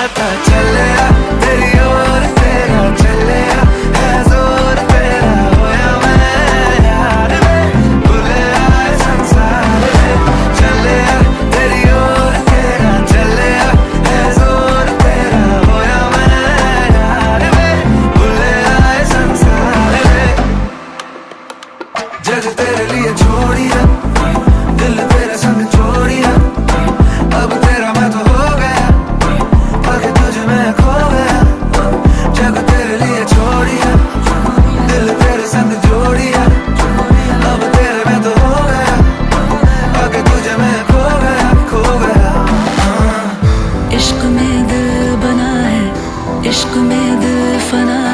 पता चलिया तेरी ओर तेरा चलिया है जोर तेरा होया मैं यार में भूले आए संसार में चलिया तेरी ओर तेरा चलिया है जोर तेरा होया मैं यार में भूले आए संसार में जग तेरे लिए छोड़िया दिल तेरे संग छोड़िया अब तेरा मैं तो हो गया आगे तुझे मैं खो गया जग तेरे लिए छोड़िया दिल तेरे संग जोड़िया अब तेरे मैं तो हो गया आगे तुझे मैं खो गया इश्क में दिल बना है इश्क में दिल फना